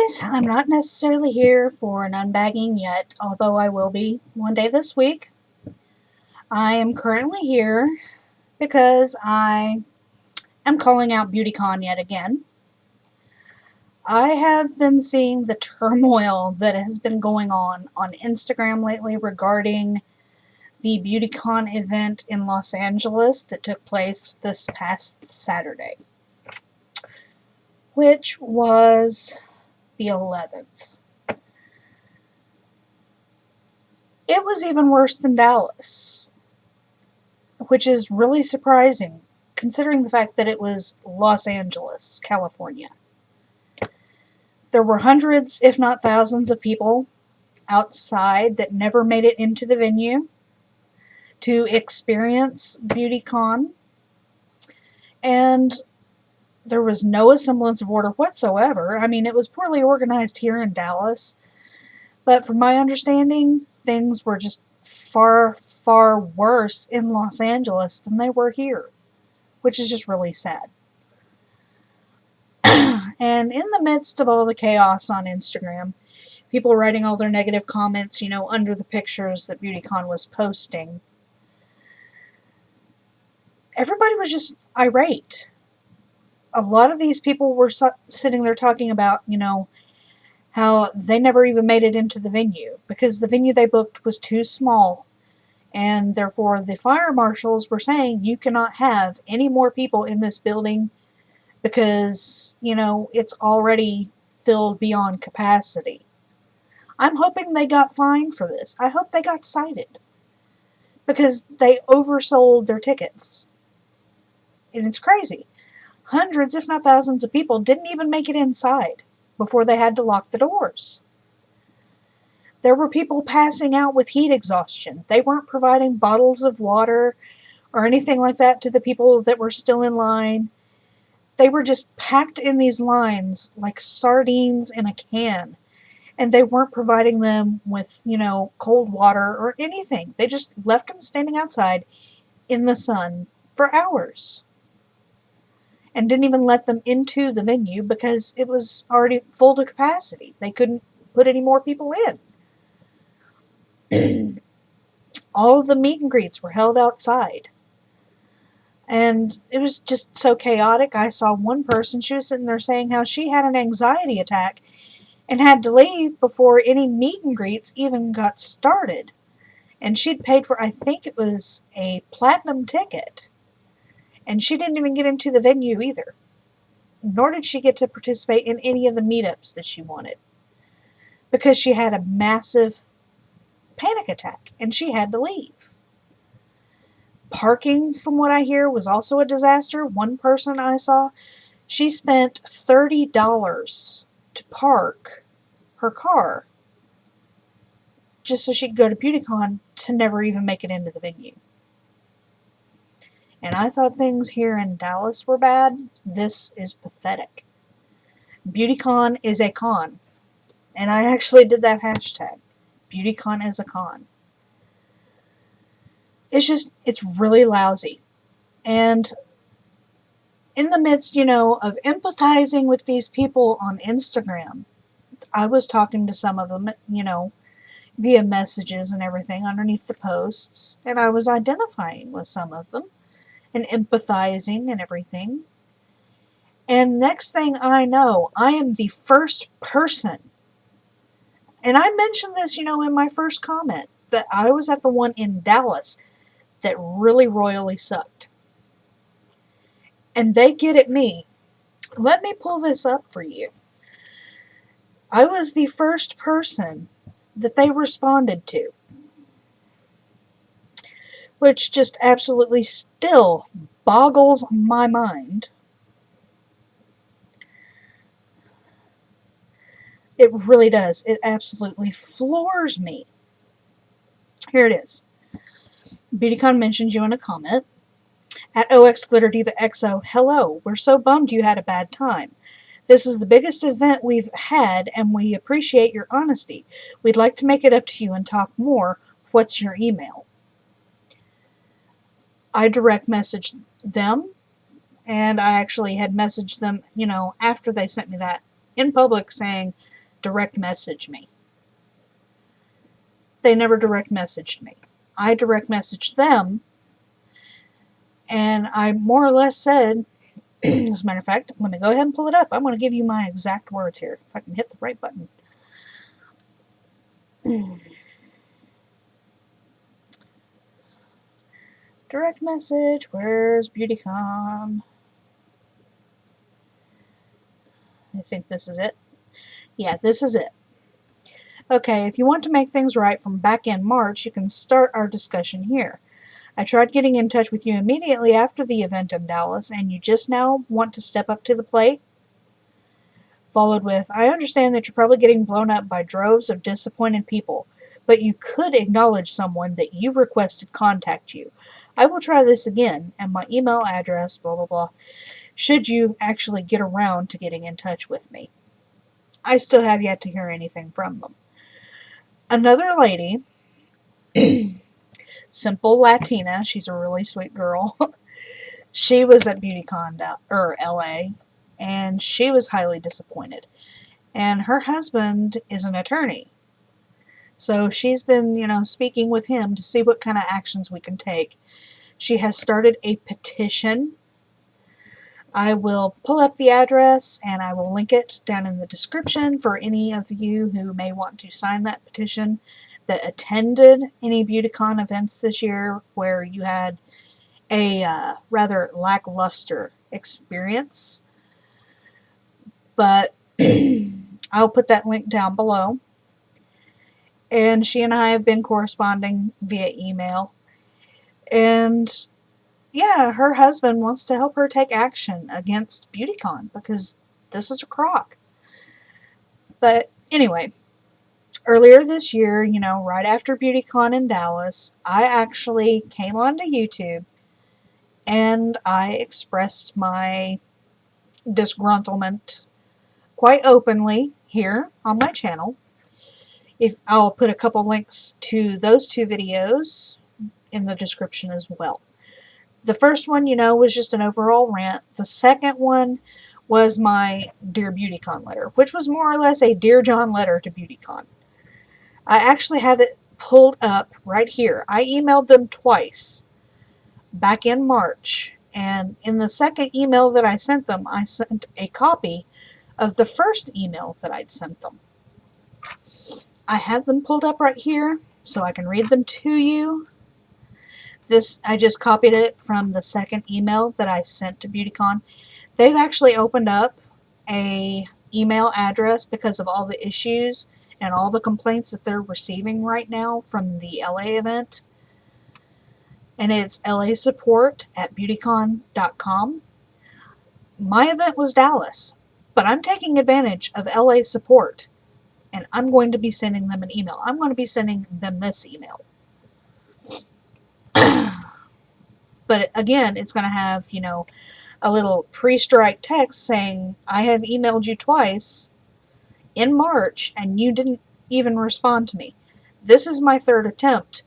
guys, I'm not necessarily here for an unbagging yet, although I will be one day this week. I am currently here because I am calling out BeautyCon yet again. I have been seeing the turmoil that has been going on Instagram lately regarding the BeautyCon event in Los Angeles that took place this past Saturday, which was the 11th. It was even worse than Dallas, which is really surprising considering the fact that it was Los Angeles, California. There were hundreds, if not thousands, of people outside that never made it into the venue to experience BeautyCon, and there was no semblance of order whatsoever. I mean, it was poorly organized here in Dallas, but from my understanding, things were just far, far worse in Los Angeles than they were here, which is just really sad. And in the midst of all the chaos on Instagram, people writing all their negative comments, under the pictures that BeautyCon was posting, everybody was just irate. A lot of these people were sitting there talking about, how they never even made it into the venue because the venue they booked was too small, and therefore the fire marshals were saying you cannot have any more people in this building because, it's already filled beyond capacity. I'm hoping they got fined for this. I hope they got cited because they oversold their tickets. And it's crazy. Hundreds, if not thousands, of people didn't even make it inside before they had to lock the doors. There were people passing out with heat exhaustion. They weren't providing bottles of water or anything like that to the people that were still in line. They were just packed in these lines like sardines in a can. And they weren't providing them with, cold water or anything. They just left them standing outside in the sun for hours. And didn't even let them into the venue because it was already full to capacity. They couldn't put any more people in. All of the meet and greets were held outside. And it was just so chaotic. I saw one person, she was sitting there saying how she had an anxiety attack and had to leave before any meet and greets even got started. And she'd paid for, I think it was a platinum ticket. And she didn't even get into the venue either. Nor did she get to participate in any of the meetups that she wanted. Because she had a massive panic attack and she had to leave. Parking, from what I hear, was also a disaster. One person I saw, she spent $30 to park her car just so she could go to BeautyCon to never even make it into the venue. And I thought things here in Dallas were bad. This is pathetic. BeautyCon is a con. And I actually did that hashtag. BeautyCon is a con. It's really lousy. And in the midst, of empathizing with these people on Instagram, I was talking to some of them, via messages and everything underneath the posts, and I was identifying with some of them and empathizing and everything. And next thing I know, I am the first person, and I mentioned this, in my first comment, that I was at the one in Dallas that really royally sucked. And they get at me. Let me pull this up for you. I was the first person that they responded to, which just absolutely still boggles my mind. It really does. It absolutely floors me. Here it is. BeautyCon mentioned you in a comment. At OX Glitter Diva XO, hello, we're so bummed you had a bad time. This is the biggest event we've had, and we appreciate your honesty. We'd like to make it up to you and talk more. What's your email? I direct messaged them, and I actually had messaged them, after they sent me that in public saying, direct message me. They never direct messaged me. I direct messaged them, and I more or less said, as a matter of fact, let me go ahead and pull it up. I'm going to give you my exact words here, if I can hit the right button. Direct message, where's BeautyCon? I think this is it. Yeah, this is it. Okay, if you want to make things right from back in March, you can start our discussion here. I tried getting in touch with you immediately after the event in Dallas, and you just now want to step up to the plate? Followed with, I understand that you're probably getting blown up by droves of disappointed people, but you could acknowledge someone that you requested contact you. I will try this again, and my email address, blah blah blah, should you actually get around to getting in touch with me. I still have yet to hear anything from them. Another lady, simple Latina, she's a really sweet girl. She was at BeautyCon LA, and she was highly disappointed. And her husband is an attorney. So she's been, speaking with him to see what kind of actions we can take. She has started a petition. I will pull up the address and I will link it down in the description for any of you who may want to sign that petition that attended any BeautyCon events this year where you had a rather lackluster experience. But I'll put that link down below. And she and I have been corresponding via email. And yeah, her husband wants to help her take action against BeautyCon because this is a crock. But anyway, earlier this year, right after BeautyCon in Dallas, I actually came onto YouTube and I expressed my disgruntlement quite openly here on my channel. I'll put a couple links to those two videos in the description as well. The first one, was just an overall rant. The second one was my Dear BeautyCon letter, which was more or less a Dear John letter to BeautyCon. I actually have it pulled up right here. I emailed them twice back in March, and in the second email that I sent them, I sent a copy of the first email that I'd sent them. I have them pulled up right here so I can read them to you. I just copied it from the second email that I sent to BeautyCon. They've actually opened up a email address because of all the issues and all the complaints that they're receiving right now from the LA event. And it's LAsupport@BeautyCon.com. My event was Dallas, but I'm taking advantage of LAsupport, and I'm going to be sending them an email. I'm going to be sending them this email. But again, it's going to have, a little pre-strike text saying, I have emailed you twice in March, and you didn't even respond to me. This is my third attempt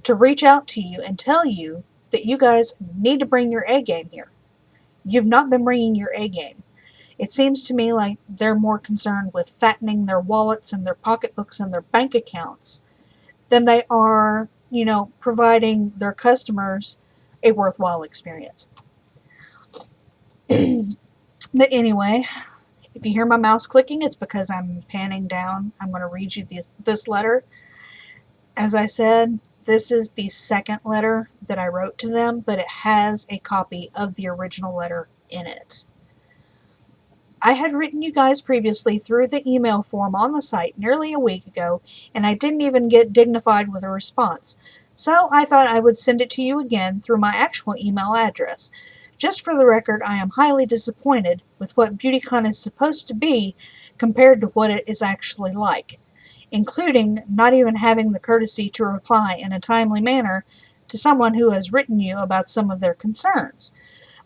to reach out to you and tell you that you guys need to bring your A game here. You've not been bringing your A game. It seems to me like they're more concerned with fattening their wallets and their pocketbooks and their bank accounts than they are, providing their customers a worthwhile experience. But anyway, if you hear my mouse clicking, it's because I'm panning down. I'm going to read you this letter. As I said, this is the second letter that I wrote to them, but it has a copy of the original letter in it. I had written you guys previously through the email form on the site nearly a week ago, and I didn't even get dignified with a response. So I thought I would send it to you again through my actual email address. Just for the record, I am highly disappointed with what BeautyCon is supposed to be compared to what it is actually like, including not even having the courtesy to reply in a timely manner to someone who has written you about some of their concerns.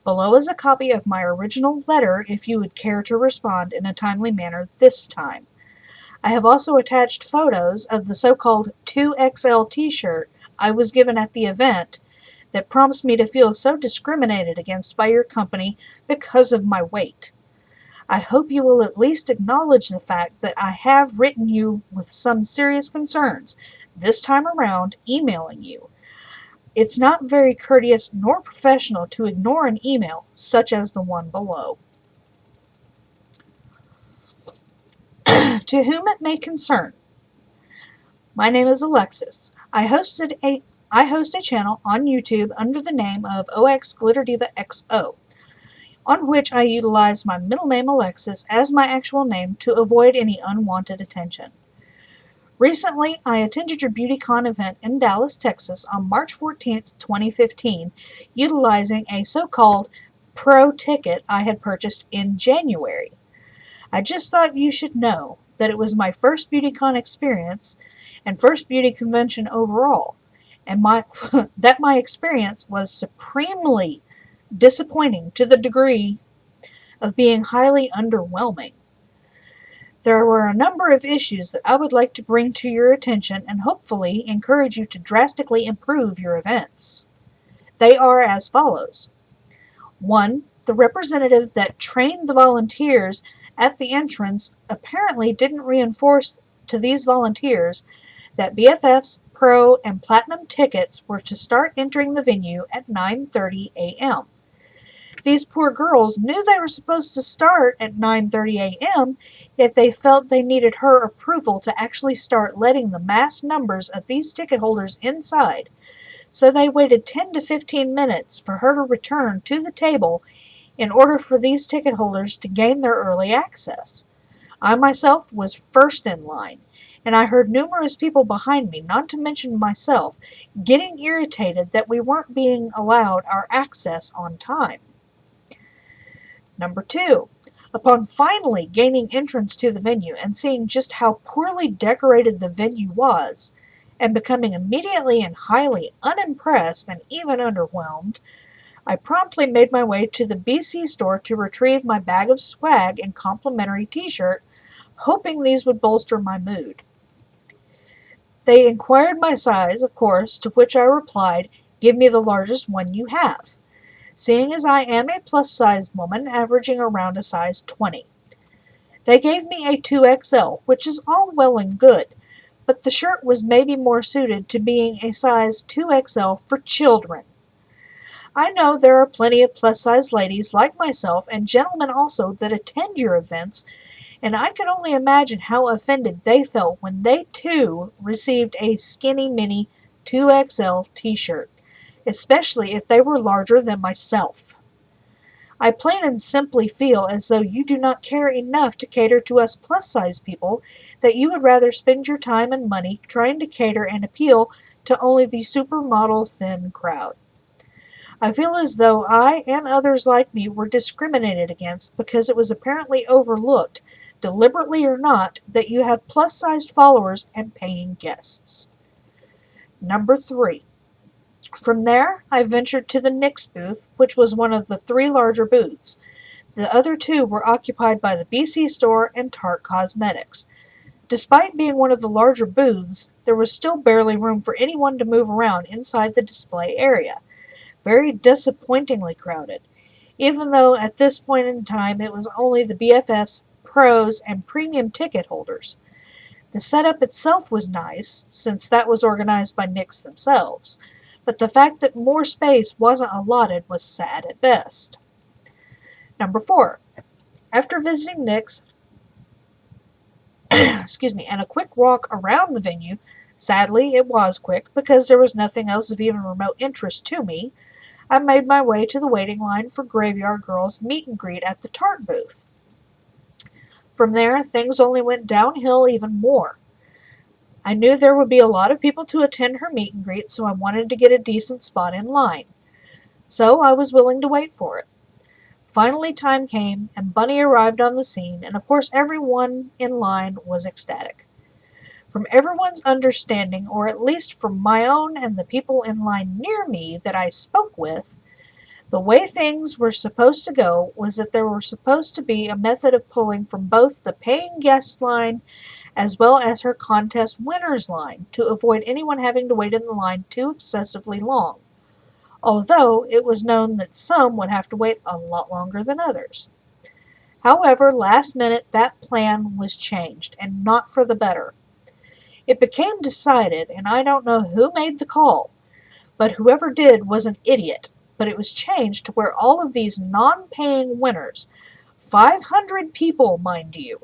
Below is a copy of my original letter if you would care to respond in a timely manner this time. I have also attached photos of the so-called 2XL t-shirt I was given at the event that prompts me to feel so discriminated against by your company because of my weight. I hope you will at least acknowledge the fact that I have written you with some serious concerns, this time around emailing you. It's not very courteous nor professional to ignore an email such as the one below. To whom it may concern, my name is Alexis. I host a channel on YouTube under the name of OX Glitter Diva XO, on which I utilize my middle name Alexis as my actual name to avoid any unwanted attention. Recently, I attended your BeautyCon event in Dallas, Texas on March 14th, 2015, utilizing a so-called pro ticket I had purchased in January. I just thought you should know that it was my first BeautyCon experience and first beauty convention overall, and that my experience was supremely disappointing to the degree of being highly underwhelming. There were a number of issues that I would like to bring to your attention and hopefully encourage you to drastically improve your events. They are as follows. 1. The representative that trained the volunteers at the entrance apparently didn't reinforce to these volunteers that BFFs, Pro, and Platinum tickets were to start entering the venue at 9:30 a.m. These poor girls knew they were supposed to start at 9:30 a.m., yet they felt they needed her approval to actually start letting the mass numbers of these ticket holders inside. So they waited 10 to 15 minutes for her to return to the table in order for these ticket holders to gain their early access. I myself was first in line, and I heard numerous people behind me, not to mention myself, getting irritated that we weren't being allowed our access on time. Number 2. Upon finally gaining entrance to the venue and seeing just how poorly decorated the venue was, and becoming immediately and highly unimpressed and even underwhelmed, I promptly made my way to the BC store to retrieve my bag of swag and complimentary t-shirt, hoping these would bolster my mood. They inquired my size, of course, to which I replied, "Give me the largest one you have," seeing as I am a plus-sized woman averaging around a size 20. They gave me a 2XL, which is all well and good, but the shirt was maybe more suited to being a size 2XL for children. I know there are plenty of plus-sized ladies like myself and gentlemen also that attend your events, and I can only imagine how offended they felt when they too received a skinny mini 2XL t-shirt, especially if they were larger than myself. I plain and simply feel as though you do not care enough to cater to us plus-size people, that you would rather spend your time and money trying to cater and appeal to only the supermodel thin crowd. I feel as though I and others like me were discriminated against because it was apparently overlooked, deliberately or not, that you have plus-sized followers and paying guests. Number 3. From there, I ventured to the NYX booth, which was one of the 3 larger booths. The other 2 were occupied by the BC store and Tarte Cosmetics. Despite being one of the larger booths, there was still barely room for anyone to move around inside the display area. Very disappointingly crowded, even though at this point in time it was only the BFFs, pros, and premium ticket holders. The setup itself was nice, since that was organized by NYX themselves, but the fact that more space wasn't allotted was sad at best. Number 4. After visiting NYX, and a quick walk around the venue, sadly it was quick because there was nothing else of even remote interest to me, I made my way to the waiting line for Graveyard Girl's meet and greet at the Tarte booth. From there, things only went downhill even more. I knew there would be a lot of people to attend her meet and greet, so I wanted to get a decent spot in line. So I was willing to wait for it. Finally, time came, and Bunny arrived on the scene, and of course everyone in line was ecstatic. From everyone's understanding, or at least from my own and the people in line near me that I spoke with, the way things were supposed to go was that there was supposed to be a method of pulling from both the paying guest line as well as her contest winners line to avoid anyone having to wait in the line too excessively long, although it was known that some would have to wait a lot longer than others. However, last minute that plan was changed, and not for the better. It became decided, and I don't know who made the call, but whoever did was an idiot. But it was changed to where all of these non-paying winners, 500 people, mind you,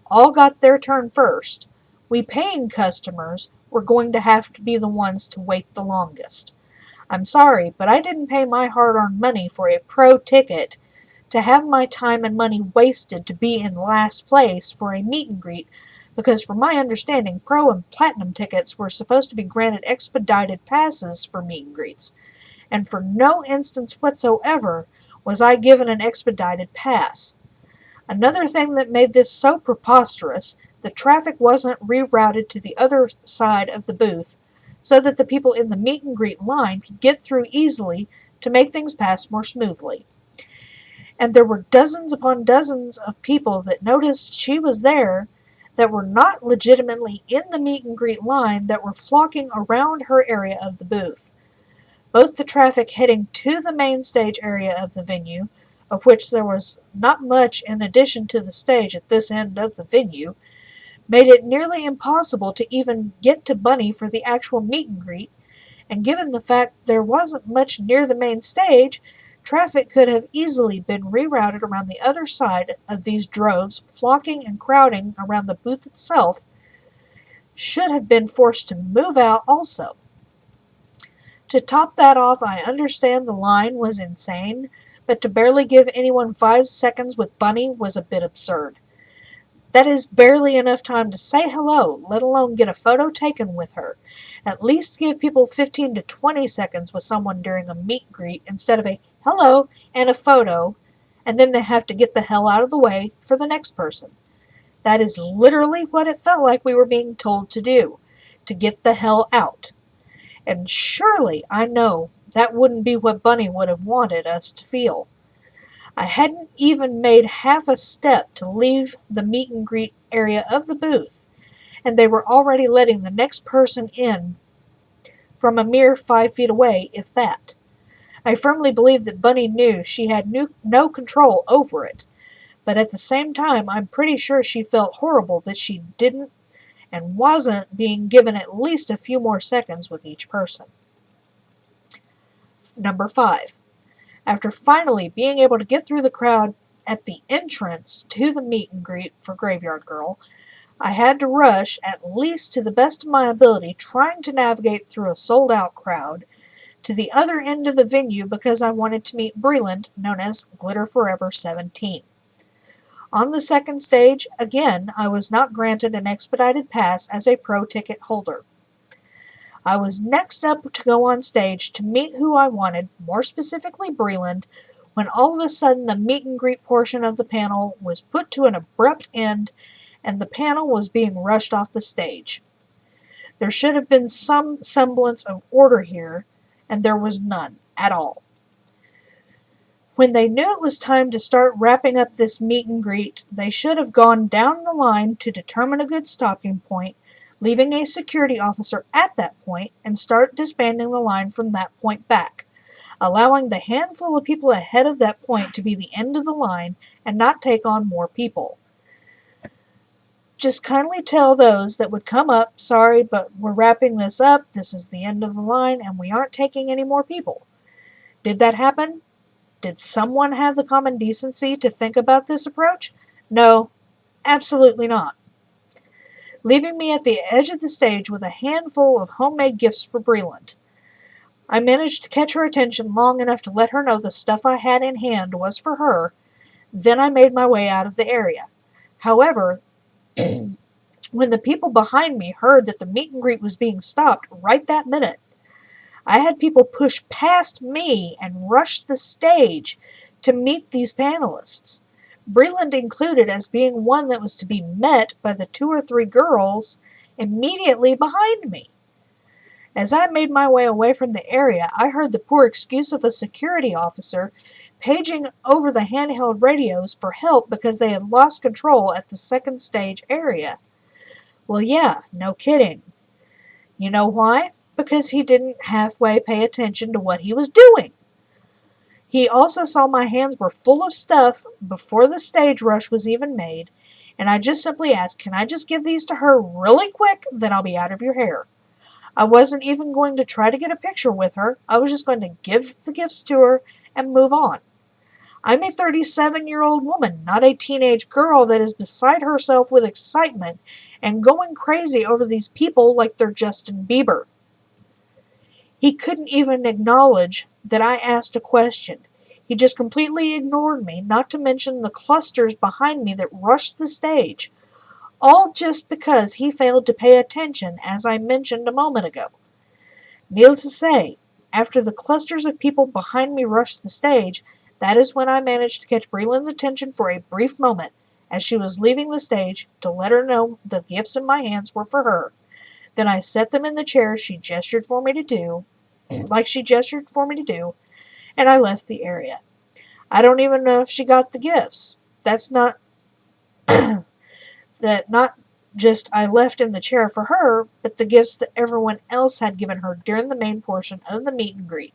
all got their turn first. We paying customers were going to have to be the ones to wait the longest. I'm sorry, but I didn't pay my hard-earned money for a pro ticket to have my time and money wasted to be in last place for a meet and greet, because from my understanding, pro and platinum tickets were supposed to be granted expedited passes for meet and greets, and for no instance whatsoever was I given an expedited pass. Another thing that made this so preposterous, the traffic wasn't rerouted to the other side of the booth so that the people in the meet and greet line could get through easily to make things pass more smoothly. And there were dozens upon dozens of people that noticed she was there that were not legitimately in the meet and greet line that were flocking around her area of the booth. Both the traffic heading to the main stage area of the venue, of which there was not much in addition to the stage at this end of the venue, made it nearly impossible to even get to Bunny for the actual meet and greet, and given the fact there wasn't much near the main stage, traffic could have easily been rerouted around the other side of these droves flocking and crowding around the booth itself, should have been forced to move out also. To top that off, I understand the line was insane, but to barely give anyone 5 seconds with Bunny was a bit absurd. That is barely enough time to say hello, let alone get a photo taken with her. At least give people 15 to 20 seconds with someone during a meet and greet instead of a hello and a photo, and then they have to get the hell out of the way for the next person. That is literally what it felt like we were being told to do, to get the hell out. And surely I know that wouldn't be what Bunny would have wanted us to feel. I hadn't even made half a step to leave the meet and greet area of the booth, and they were already letting the next person in from a mere 5 feet away, if that. I firmly believe that Bunny knew she had no control over it, but at the same time I'm pretty sure she felt horrible that she didn't and wasn't being given at least a few more seconds with each person. Number 5. After finally being able to get through the crowd at the entrance to the meet and greet for Graveyard Girl, I had to rush, at least to the best of my ability, trying to navigate through a sold-out crowd to the other end of the venue because I wanted to meet Breland, known as Glitter Forever 17. On the second stage, again, I was not granted an expedited pass as a pro ticket holder. I was next up to go on stage to meet who I wanted, more specifically Breland, when all of a sudden the meet and greet portion of the panel was put to an abrupt end and the panel was being rushed off the stage. There should have been some semblance of order here, and there was none at all. When they knew it was time to start wrapping up this meet and greet, they should have gone down the line to determine a good stopping point, leaving a security officer at that point, and start disbanding the line from that point back, allowing the handful of people ahead of that point to be the end of the line and not take on more people. Just kindly tell those that would come up, sorry, but we're wrapping this up, this is the end of the line, and we aren't taking any more people. Did that happen? Did someone have the common decency to think about this approach? No, absolutely not. Leaving me at the edge of the stage with a handful of homemade gifts for Breland. I managed to catch her attention long enough to let her know the stuff I had in hand was for her, then I made my way out of the area. However, when the people behind me heard that the meet and greet was being stopped right that minute, I had people push past me and rush the stage to meet these panelists, Breland included as being one that was to be met by the 2 or 3 girls immediately behind me. As I made my way away from the area, I heard the poor excuse of a security officer paging over the handheld radios for help because they had lost control at the second stage area. Well, yeah, no kidding. You know why? Because he didn't halfway pay attention to what he was doing. He also saw my hands were full of stuff before the stage rush was even made, and I just simply asked, "Can I just give these to her really quick, then I'll be out of your hair." I wasn't even going to try to get a picture with her. I was just going to give the gifts to her and move on. I'm a 37-year-old woman, not a teenage girl that is beside herself with excitement and going crazy over these people like they're Justin Bieber. He couldn't even acknowledge that I asked a question. He just completely ignored me, not to mention the clusters behind me that rushed the stage, all just because he failed to pay attention, as I mentioned a moment ago. Needless to say, after the clusters of people behind me rushed the stage, that is when I managed to catch Breland's attention for a brief moment, as she was leaving the stage, to let her know the gifts in my hands were for her. Then I set them in the chair she gestured for me to do, like she gestured for me to do, and I left the area. I don't even know if she got the gifts. That's not that not just I left in the chair for her, but the gifts that everyone else had given her during the main portion of the meet and greet.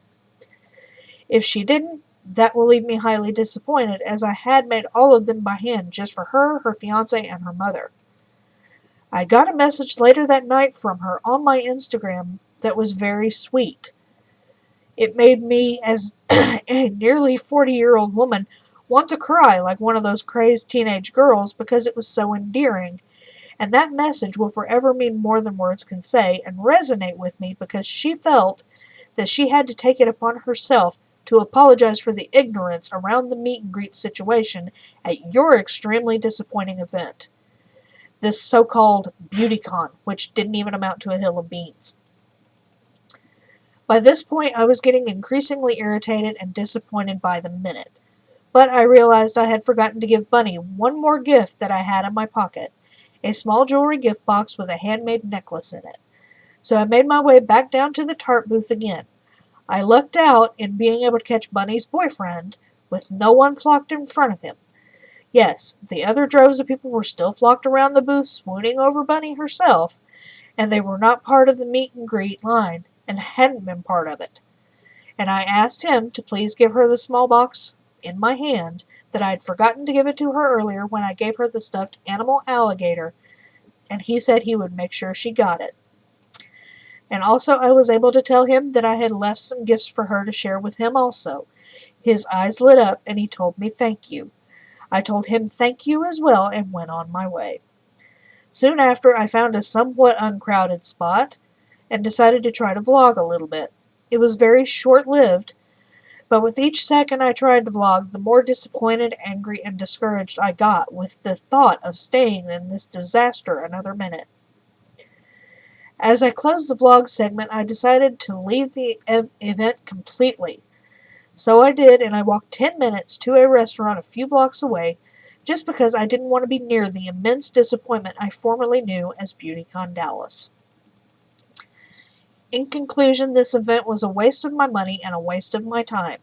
If she didn't, that will leave me highly disappointed, as I had made all of them by hand just for her, her fiance, and her mother. I got a message later that night from her on my Instagram that was very sweet. It made me, as a nearly 40-year-old woman, want to cry like one of those crazed teenage girls because it was so endearing. And that message will forever mean more than words can say and resonate with me because she felt that she had to take it upon herself to apologize for the ignorance around the meet and greet situation at your extremely disappointing event. This so-called BeautyCon, which didn't even amount to a hill of beans. By this point, I was getting increasingly irritated and disappointed by the minute. But I realized I had forgotten to give Bunny one more gift that I had in my pocket, a small jewelry gift box with a handmade necklace in it. So I made my way back down to the tart booth again. I lucked out in being able to catch Bunny's boyfriend, with no one flocked in front of him. Yes, the other droves of people were still flocked around the booth, swooning over Bunny herself, and they were not part of the meet and greet line, and hadn't been part of it. And I asked him to please give her the small box in my hand that I had forgotten to give it to her earlier when I gave her the stuffed animal alligator, and he said he would make sure she got it. And also I was able to tell him that I had left some gifts for her to share with him also. His eyes lit up and he told me thank you. I told him thank you as well and went on my way. Soon after, I found a somewhat uncrowded spot and decided to try to vlog a little bit. It was very short-lived, but with each second I tried to vlog, the more disappointed, angry, and discouraged I got with the thought of staying in this disaster another minute. As I closed the vlog segment, I decided to leave the event completely. So I did, and I walked 10 minutes to a restaurant a few blocks away, just because I didn't want to be near the immense disappointment I formerly knew as BeautyCon Dallas. In conclusion, this event was a waste of my money and a waste of my time.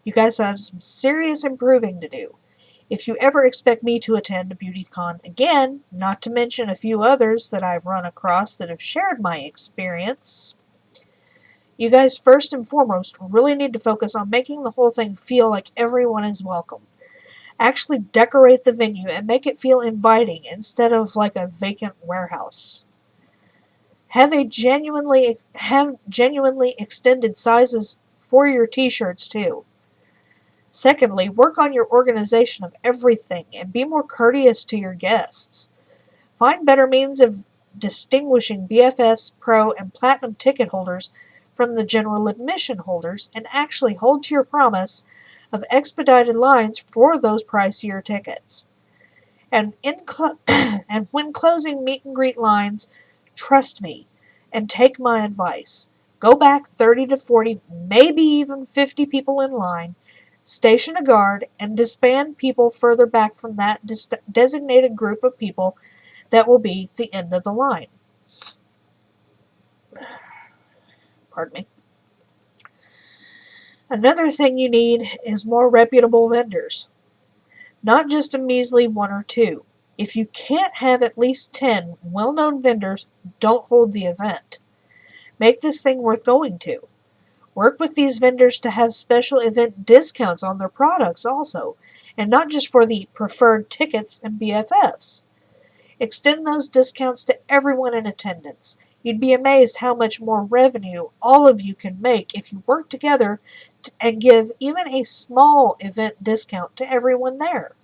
You guys have some serious improving to do. If you ever expect me to attend a BeautyCon again, not to mention a few others that I've run across that have shared my experience, you guys first and foremost really need to focus on making the whole thing feel like everyone is welcome. Actually decorate the venue and make it feel inviting instead of like a vacant warehouse. Have genuinely extended sizes for your t-shirts too. Secondly, work on your organization of everything and be more courteous to your guests. Find better means of distinguishing BFFs, Pro, and Platinum ticket holders from the general admission holders and actually hold to your promise of expedited lines for those pricier tickets. And and when closing meet and greet lines, trust me and take my advice. Go back 30 to 40, maybe even 50 people in line, station a guard, and disband people further back from that designated group of people that will be the end of the line. Pardon me. Another thing you need is more reputable vendors. Not just a measly one or two. If you can't have at least 10 well-known vendors, don't hold the event. Make this thing worth going to. Work with these vendors to have special event discounts on their products also, and not just for the preferred tickets and BFFs. Extend those discounts to everyone in attendance. You'd be amazed how much more revenue all of you can make if you work together and give even a small event discount to everyone there.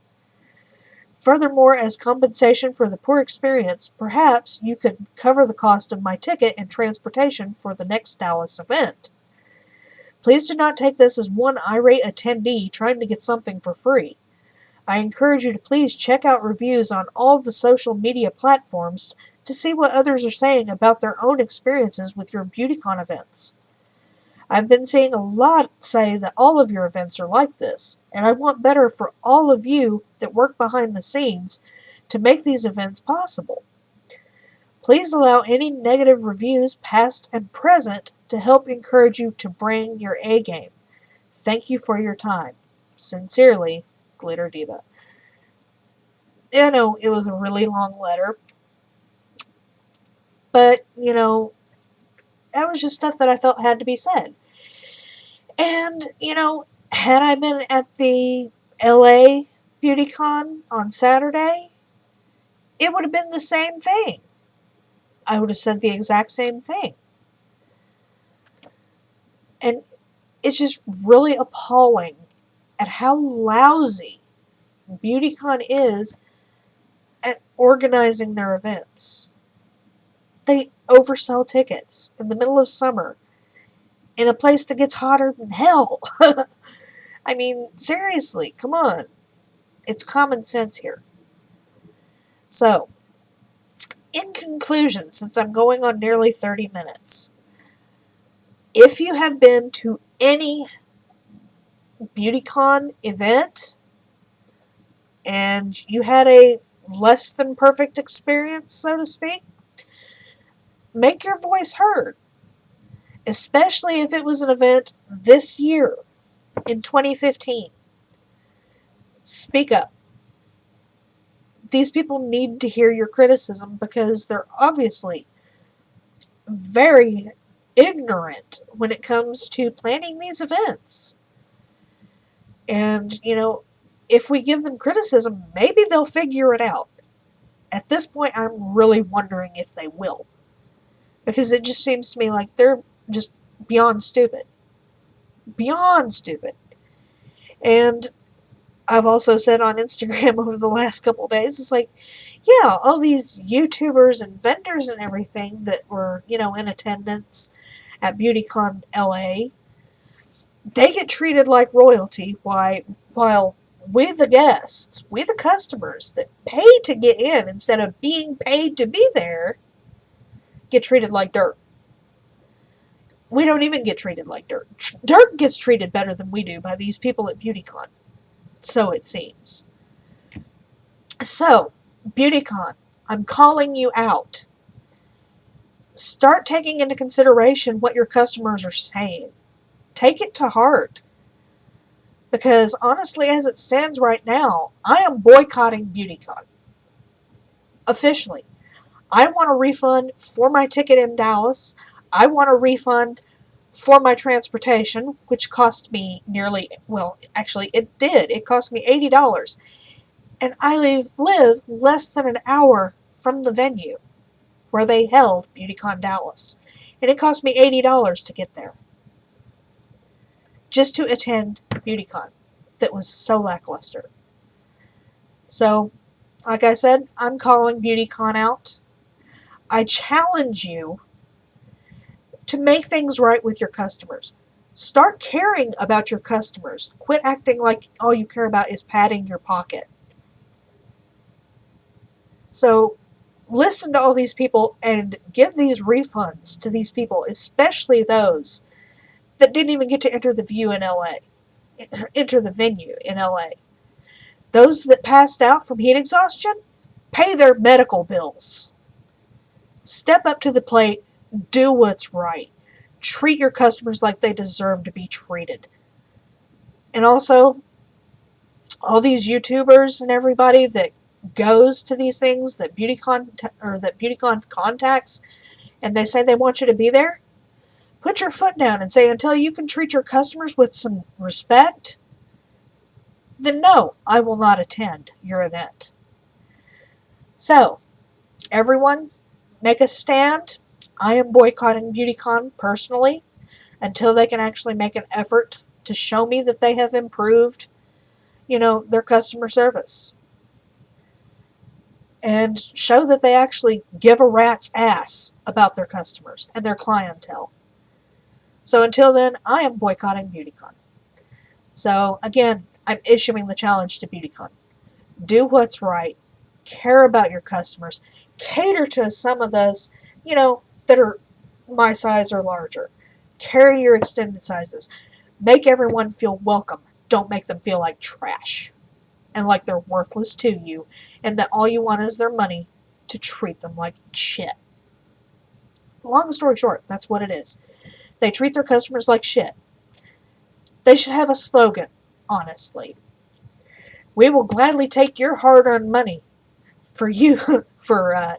Furthermore, as compensation for the poor experience, perhaps you could cover the cost of my ticket and transportation for the next Dallas event. Please do not take this as one irate attendee trying to get something for free. I encourage you to please check out reviews on all of the social media platforms to see what others are saying about their own experiences with your BeautyCon events. I've been seeing a lot say that all of your events are like this, and I want better for all of you that work behind the scenes to make these events possible. Please allow any negative reviews, past and present, to help encourage you to bring your A game. Thank you for your time. Sincerely, Glitter Diva. I know it was a really long letter, but, that was just stuff that I felt had to be said. And, had I been at the LA BeautyCon on Saturday, it would have been the same thing. I would have said the exact same thing. And it's just really appalling at how lousy BeautyCon is at organizing their events. They oversell tickets in the middle of summer in a place that gets hotter than hell. I mean, seriously, come on. It's common sense here. So, in conclusion, since I'm going on nearly 30 minutes, if you have been to any BeautyCon event and you had a less than perfect experience, so to speak, make your voice heard. Especially if it was an event this year, in 2015. Speak up. These people need to hear your criticism because they're obviously very ignorant when it comes to planning these events. And, if we give them criticism, maybe they'll figure it out. At this point, I'm really wondering if they will. Because it just seems to me like they're just beyond stupid. Beyond stupid. And I've also said on Instagram over the last couple of days, it's like, yeah, all these YouTubers and vendors and everything that were, in attendance at BeautyCon LA, they get treated like royalty, while we the guests, we the customers that pay to get in instead of being paid to be there, get treated like dirt. We don't even get treated like dirt. Dirt gets treated better than we do by these people at BeautyCon. So it seems. So, BeautyCon, I'm calling you out. Start taking into consideration what your customers are saying. Take it to heart. Because honestly, as it stands right now, I am boycotting BeautyCon. Officially. I want a refund for my ticket in Dallas. I want a refund for my transportation, which cost me it did. It cost me $80. And I live less than an hour from the venue where they held BeautyCon Dallas. And it cost me $80 to get there. Just to attend BeautyCon that was so lackluster. So, like I said, I'm calling BeautyCon out. I challenge you to make things right with your customers. Start caring about your customers. Quit acting like all you care about is padding your pocket. So, listen to all these people and give these refunds to these people, especially those that didn't even get to enter the venue in LA. Those that passed out from heat exhaustion, pay their medical bills. Step up to the plate, do what's right. Treat your customers like they deserve to be treated. And also, all these YouTubers and everybody that goes to these things that BeautyCon contacts, and they say they want you to be there, Put your foot down and say, until you can treat your customers with some respect, then no, I will not attend your event. So, everyone, make a stand. I am boycotting BeautyCon personally until they can actually make an effort to show me that they have improved, their customer service. And show that they actually give a rat's ass about their customers and their clientele. So until then, I am boycotting BeautyCon. So again, I'm issuing the challenge to BeautyCon. Do what's right. Care about your customers. Cater to some of those, that are my size or larger. Carry your extended sizes. Make everyone feel welcome. Don't make them feel like trash and like they're worthless to you and that all you want is their money to treat them like shit. Long story short, that's what it is. They treat their customers like shit. They should have a slogan, honestly. We will gladly take your hard-earned money for you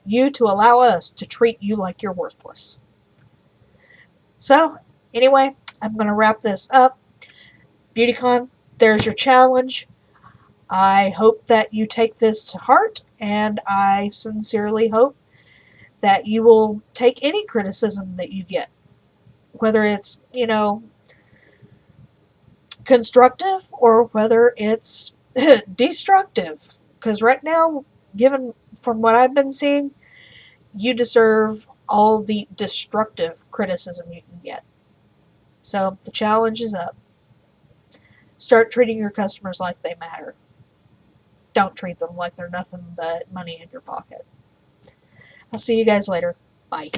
you to allow us to treat you like you're worthless. So, anyway, I'm going to wrap this up. BeautyCon, there's your challenge. I hope that you take this to heart, and I sincerely hope that you will take any criticism that you get, whether it's, constructive or whether it's destructive. Because right now, given from what I've been seeing, you deserve all the destructive criticism you can get. So the challenge is up. Start treating your customers like they matter. Don't treat them like they're nothing but money in your pocket. I'll see you guys later. Bye.